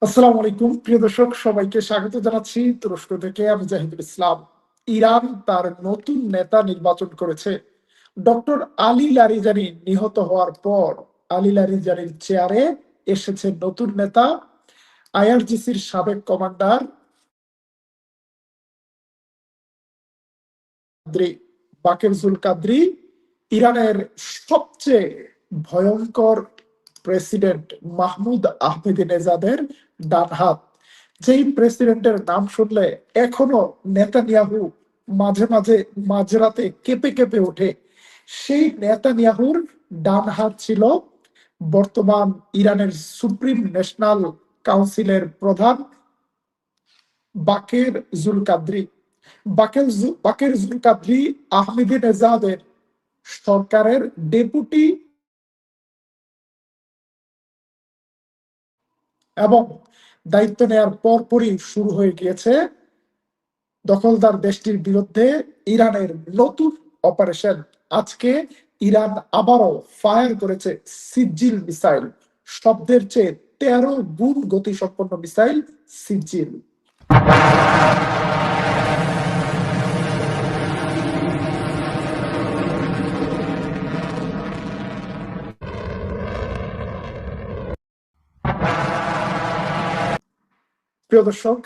আসসালামু আলাইকুম প্রিয় দর্শক, সবাইকে স্বাগত জানাচ্ছি তুরস্ক থেকে। আমি জাহিদুল ইসলাম। ইরান তার নতুন নেতা নির্বাচন করেছে। ডক্টর আলী লারিজানি নিহত হওয়ার পর আলী লারিজানির চেয়ারে এসেছে নতুন নেতা, আইআরজিসির সাবেক কমান্ডার বাকের জুল কাদ্রি, ইরানের সবচেয়ে ভয়ঙ্কর প্রেসিডেন্ট মাহমুদ আহমেদিনেজাদের ডান হাত। যেই প্রেসিডেন্টের নাম শুনলে এখনো নেতানিয়াহু মাঝে মাঝে মাঝরাতে কেঁপে কেঁপে ওঠে, সেই নেতানিয়াহুর ডান হাত ছিল বর্তমান ইরানের সুপ্রিম ন্যাশনাল কাউন্সিলের প্রধান বাকের জুল কাদ্রি। বাকের জুল কাদ্রি আহমেদিনেজাদের সরকারের ডেপুটি এবং দায়িত্ব নেয়ার পরপরই শুরু হয়ে গিয়েছে দখলদার দেশটির বিরুদ্ধে ইরানের নতুন অপারেশন। আজকে ইরান আবারও ফায়ার করেছে সিজিল মিসাইল, শব্দের চেয়ে 13 গুণ গতিসম্পন্ন মিসাইল সিজিল। প্রিয় দর্শক,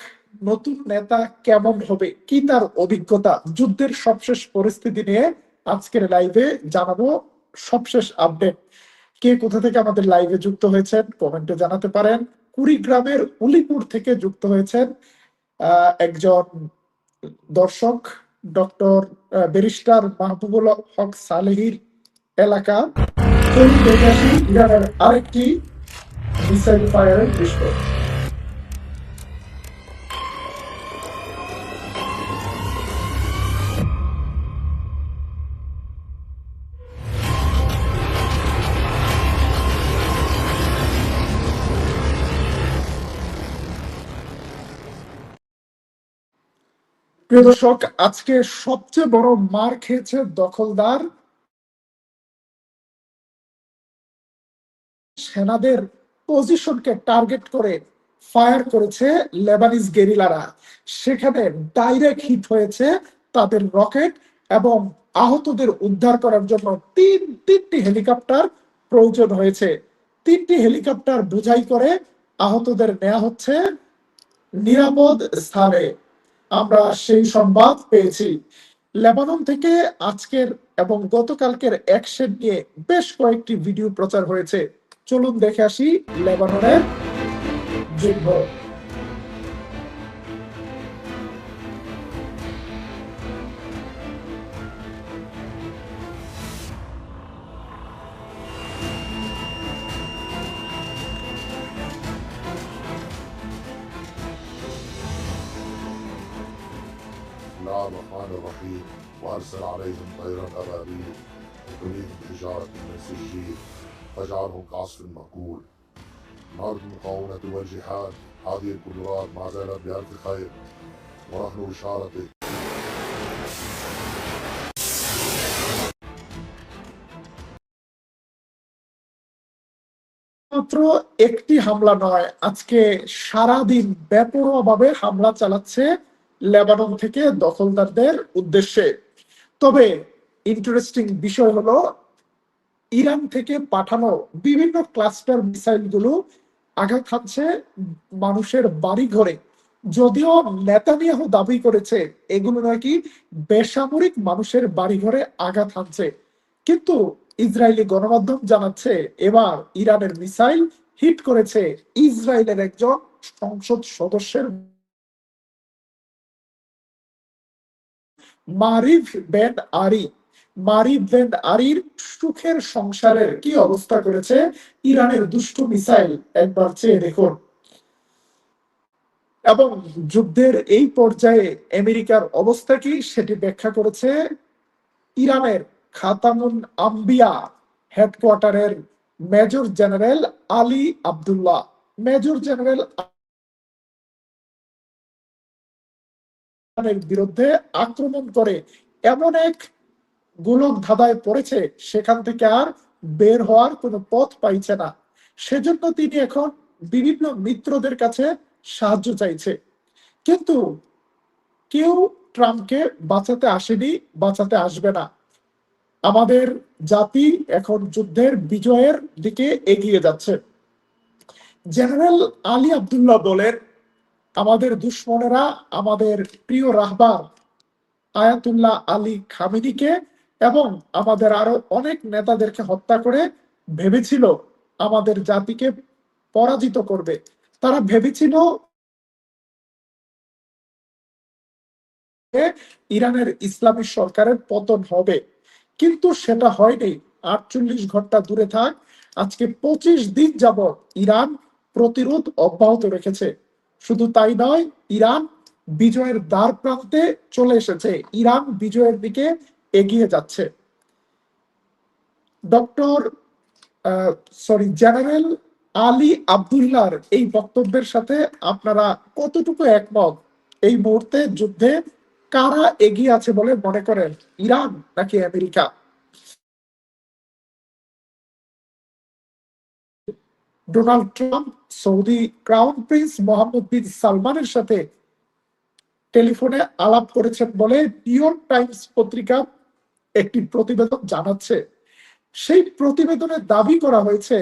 নতুন নেতা কেমন হবে, কি তার অভিজ্ঞতা, যুদ্ধের সবশেষ পরিস্থিতি নিয়ে আজকের লাইভে জানাবো সবশেষ আপডেট। কে কোথা থেকে আমাদের লাইভে যুক্ত হয়েছেন কমেন্টে জানাতে পারেন। কুড়িগ্রামের উলিপুর থেকে যুক্ত হয়েছেন একজন দর্শক, ডক্টর ব্যারিস্টার মাহবুবুল হক সালেহির এলাকা। চলুন দেখে আসি ইরানের আরেকটি মিসাইল ফায়ারের দৃশ্য। প্রিয় দর্শক, আজকে সবচেয়ে বড় মার খেয়েছে দখলদার সেনাদের পজিশনকে টার্গেট করে ফায়ার করেছে লেবানিজ গেরিলারা। সেখানে ডাইরেক্ট হিট হয়েছে তাদের রকেট এবং আহতদের উদ্ধার করার জন্য তিনটি হেলিকপ্টার প্রয়োজন হয়েছে। তিনটি হেলিকপ্টার বোঝাই করে আহতদের নেওয়া হচ্ছে নিরাপদ স্থানে। আমরা সেই সংবাদ পেয়েছি। লেবানন থেকে আজকের এবং গতকালকের অ্যাকশন নিয়ে বেশ কয়েকটি ভিডিও প্রচার হয়েছে। চলুন দেখে আসি লেবাননের যুদ্ধ। الله الرحمن الرحيم وأرسل عليهم طيرا أبابيل وترميهم بحجارة من سجيل فجعلهم كعصف مأكول. نهضة المقاومة والجهاد هذه القدرات ما زالت بألف خير ونحن بشارتك. মাত্র একটি হামলা নয়, আজকে সারাদিন বেপরোয়াভাবে হামলা চালাচ্ছে লেবানন থেকে দখলদারদের উদ্দেশ্যে। তবে ইন্টারেস্টিং বিষয় হলো ইরান থেকে পাঠানো বিভিন্ন ক্লাস্টার মিসাইল গুলো আঘাত হানছে মানুষের বাড়ি ঘরে। যদিও নেতানিয়াহু দাবি করেছে এগুলো নাকি বেসামরিক মানুষের বাড়ি ঘরে আঘাত হানছে, কিন্তু ইসরায়েলি গণমাধ্যম জানাচ্ছে এবার ইরানের মিসাইল হিট করেছে ইসরায়েলের একজন সংসদ সদস্যের মারিভ বেন আরি। মারিভ বেন আরির সুখের সংসারের কি অবস্থা করেছে ইরানের দুষ্টু মিসাইল, একবার চেয়ে দেখুন। এবং যুদ্ধের এই পর্যায়ে আমেরিকার অবস্থা কি সেটি ব্যাখ্যা করেছে ইরানের খাতামুন আম্বিয়া হেডকোয়ার্টারের major general Ali Abdullah. Major general বিরুদ্ধে আক্রমণ করে এমন এক গোলক ধাঁধায় পড়েছে, সেখান থেকে আর বের হওয়ার কোনো পথ পাইছে না। সেজন্য তিনি এখন বিভিন্ন মিত্রদের কাছে সাহায্য চাইছে, কিন্তু কেউ ট্রাম্পকে বাঁচাতে আসেনি, বাঁচাতে আসবে না। আমাদের জাতি এখন যুদ্ধের বিজয়ের দিকে এগিয়ে যাচ্ছে। জেনারেল আলী আব্দুল্লাহ বলেন, আমাদের দুশ্মনেরা আমাদের প্রিয় রাহবার আয়াতুল্লাহ আলী খামেনিকে এবং আমাদের আরো অনেক নেতাদেরকে হত্যা করে ভেবেছিল আমাদের জাতিকে পরাজিত করবে। তারা ভেবেছিল ইরানের ইসলামী সরকারের পতন হবে, কিন্তু সেটা হয়নি। 48 ঘন্টা দূরে থাক, আজকে 25 দিন যাবৎ ইরান প্রতিরোধ অব্যাহত রেখেছে। শুধু তাই নয়, ইরান বিজয়ের দ্বার প্রান্তে চলে এসেছে, ইরান বিজয়ের দিকে এগিয়ে যাচ্ছে। ডক্টর জেনারেল আলী আব্দুল্লাহর এই বক্তব্যের সাথে আপনারা কতটুকু একমত? এই মুহূর্তে যুদ্ধে কারা এগিয়ে আছে বলে মনে করেন, ইরান নাকি America? Donald Trump Saudi crown prince Mohammed bin সালমানের সাথে টেলিফোনে আলাপ করেছেন বলে নিউ ইয়র্ক টাইমস পত্রিকা একটি প্রতিবেদন জানাচ্ছে। সেই প্রতিবেদনে দাবি করা হয়েছে,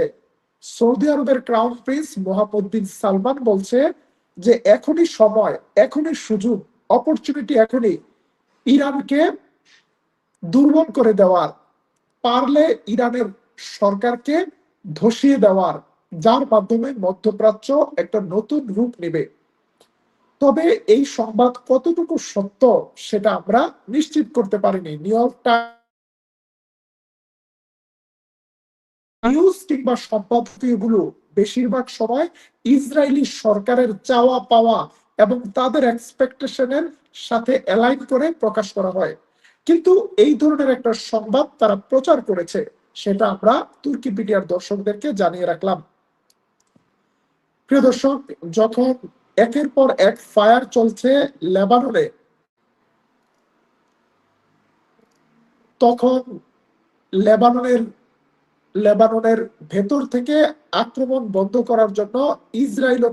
সৌদি আরবের ক্রাউন প্রিন্স মোহাম্মদ বিন সালমান বলছে যে এখনই সময়, এখনই সুযোগ, অপরচুনিটি এখনই ইরানকে দুর্বল করে দেওয়ার, পারলে ইরানের সরকারকে ধসিয়ে দেওয়ার, যার মাধ্যমে মধ্যপ্রাচ্য একটা নতুন রূপ নেবে। তবে এই সংবাদ কতটুকু সত্য সেটা আমরা নিশ্চিত করতে পারিনি। নিউ ইয়র্ক নিউজ কিংবা সম্পাদকীয়গুলো বেশিরভাগ সময় ইসরায়েলি সরকারের চাওয়া পাওয়া এবং তাদের এক্সপেকটেশনের সাথে অ্যালাইন করে প্রকাশ করা হয়, কিন্তু এই ধরনের একটা সংবাদ তারা প্রচার করেছে, সেটা আমরা তুর্কিপিডিয়ার দর্শকদেরকে জানিয়ে রাখলাম। প্রিয় দর্শক, যখন একের পর এক ফায়ার চলছে লেবাননে, তখন লেবাননের লেবাননের ভেতর থেকে আক্রমণ বন্ধ করার জন্য ইসরায়েলও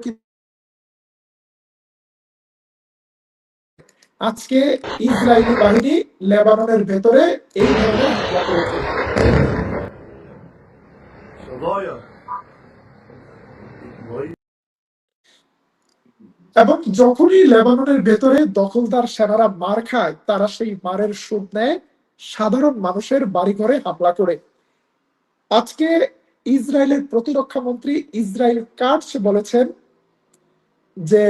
আজকে ইসরায়েলি বাহিনী লেবাননের ভেতরে এই ধরনের হামলা করেছে। এবং যখনই লেবাননের ভেতরে দখলদার সেনারা মার খায়, তারা সেই মারের সুদ নেয় সাধারণ মানুষের বাড়িঘরে হামলা করে। আজকে ইসরায়েলের প্রতিরক্ষা মন্ত্রী ইসরায়েল কাটস বলেছেন যে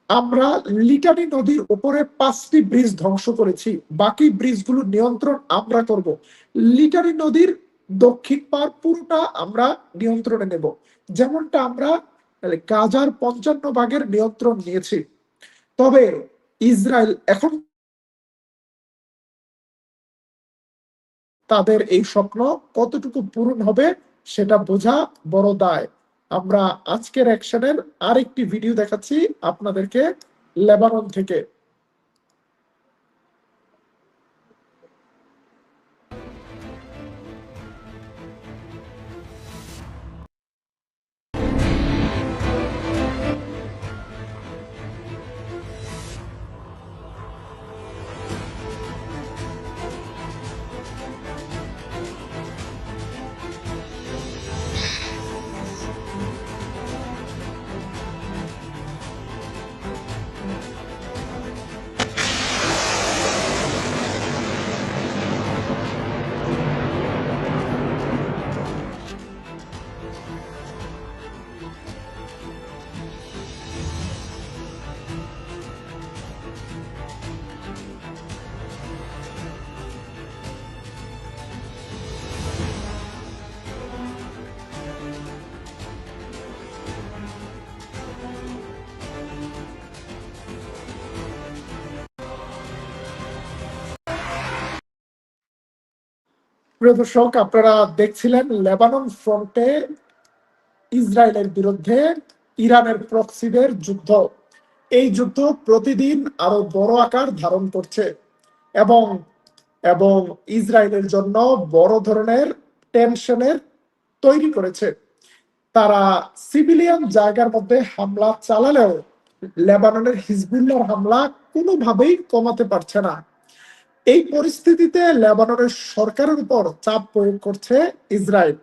আমরা লিটানি নদীর উপরে 5টি ব্রিজ ধ্বংস করেছি, বাকি ব্রিজগুলো নিয়ন্ত্রণ আমরা করব। লিটানি নদীর দক্ষিণ পার পুরোটা আমরা নিয়ন্ত্রণে নেব, যেমনটা আমরা গাজার 55 ভাগের নিয়ন্ত্রণ নিয়েছি। তবে ইসরায়েল এখন তাদের এই স্বপ্ন কতটুকু পূরণ হবে সেটা বোঝা বড় দায়। আমরা আজকের অ্যাকশনের আরেকটি ভিডিও দেখাচ্ছি আপনাদেরকে লেবানন থেকে। প্রিয় দর্শক, আপনারা দেখছিলেন লেবানন ফ্রন্টে ইসরায়েলের বিরুদ্ধে ইরানের প্রক্সিদের যুদ্ধ। এই যুদ্ধ প্রতিদিন আরো বড় আকার ধারণ করছে এবং এবং ইসরায়েলের জন্য বড় ধরনের টেনশনের তৈরি করেছে। তারা সিভিলিয়ান জায়গার মধ্যে হামলা চালালেও লেবাননের হিজবুল্লাহর হামলা কোনোভাবেই কমাতে পারছে না। এই পরিস্থিতিতে লেবাননের সরকারের উপর চাপ প্রয়োগ করছে ইসরায়েল।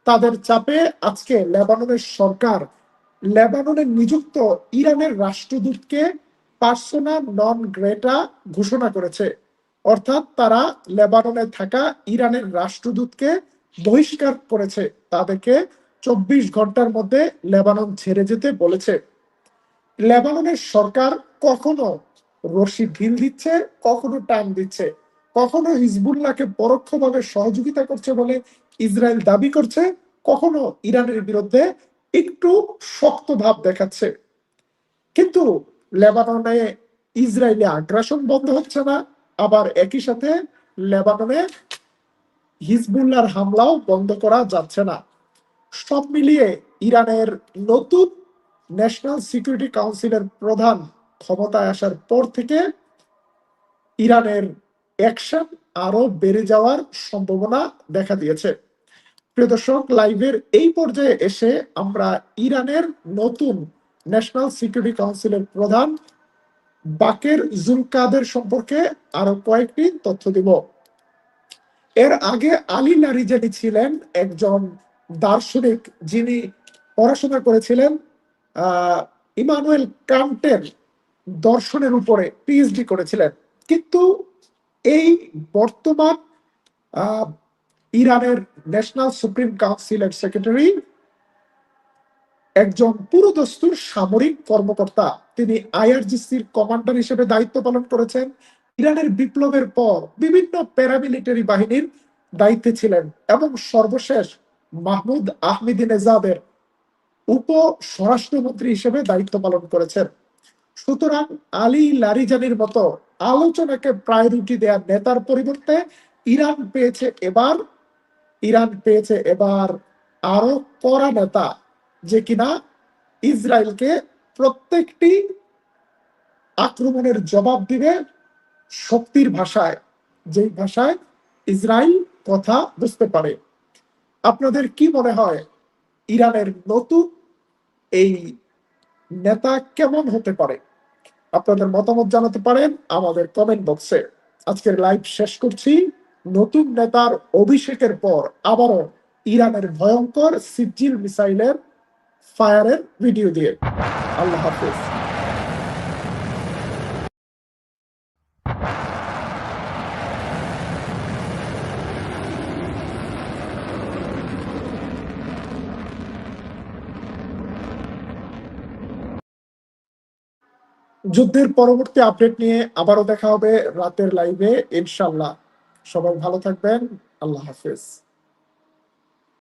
তাদের চাপে আজকে লেবাননের সরকার লেবাননে নিযুক্ত ইরানের রাষ্ট্রদূতকে পার্সোনা নন গ্রেটা ঘোষণা করেছে। অর্থাৎ তারা লেবাননে থাকা ইরানের রাষ্ট্রদূতকে বহিষ্কার করেছে, তাদেরকে 24 ঘন্টার মধ্যে লেবানন ছেড়ে যেতে বলেছে। লেবাননের সরকার কখনো রশি ঢিল দিচ্ছে, কখনো টান দিচ্ছে, কখনো হিজবুল্লাহকে পরোক্ষভাবে সহযোগিতা করছে বলে ইসরায়েল দাবি করছে, কখনো ইরানের বিরুদ্ধে একটু শক্ত ভাব দেখাচ্ছে। কিন্তু লেবাননে ইসরায়েলি আগ্রাসন বন্ধ হচ্ছে না, আবার একই সাথে লেবাননে হিজবুল্লাহর হামলাও বন্ধ করা যাচ্ছে না। সব মিলিয়ে ইরানের নতুন ন্যাশনাল সিকিউরিটি কাউন্সিলের প্রধান ক্ষমতায় আসার পর থেকে ইরানের অ্যাকশন আরো বেড়ে যাওয়ার সম্ভাবনা দেখা দিয়েছে। প্রিয় দর্শক, লাইভের এই পর্যায়ে এসে আমরা ইরানের নতুন ন্যাশনাল সিকিউরিটি কাউন্সিলের প্রধান বাকের জুলকাদের সম্পর্কে আরো কয়েকটি তথ্য দিব। এর আগে আলী লারিজানি ছিলেন একজন দার্শনিক, যিনি পড়াশোনা করেছিলেন ইমানুয়েল কান্টের দর্শনের উপরে, পিএইচডি করেছিলেন। কিন্তু এই বর্তমান আহ, ইরানের ন্যাশনাল সুপ্রিম কাউন্সিলের সেক্রেটারি একজন পুরোদস্তুর সামরিক কর্মকর্তা। তিনি আইআরজিসির কমান্ডার হিসেবে দায়িত্ব পালন করেছেন। ইরানের বিপ্লবের পর বিভিন্ন প্যারামিলিটারি বাহিনীর দায়িত্বে ছিলেন এবং সর্বশেষ মাহমুদ আহমেদিনেজাদের উপ স্বরাষ্ট্রমন্ত্রী হিসেবে দায়িত্ব পালন করেছেন। সুতরাং আলী লারিজানির মতো আলোচনাকে প্রায়োরিটি দেওয়া নেতার পরিবর্তে ইরান পেয়েছে এবার আরো কড়া নেতা, যে কিনা ইসরায়েলকে প্রত্যেকটি আক্রমণের জবাব দিবে শক্তির ভাষায়, যেই ভাষায় ইসরায়েল কথা বুঝতে পারে। আপনাদের কি মনে হয় ইরানের নতুন এই নেতা কেমন হতে পারে? আপনাদের মতামত জানাতে পারেন আমাদের কমেন্ট বক্সে। আজকের লাইভ শেষ করছি নতুন নেতার অভিষেকের পর আবারও ইরানের ভয়ঙ্কর সিজিল মিসাইলের ফায়ারের ভিডিও দিয়ে। আল্লাহ হাফেজ। যুদ্ধের পরবর্তী আপডেট নিয়ে আবারও দেখা হবে রাতের লাইভে ইনশাল্লাহ। সবাই ভালো থাকবেন। আল্লাহ হাফেজ।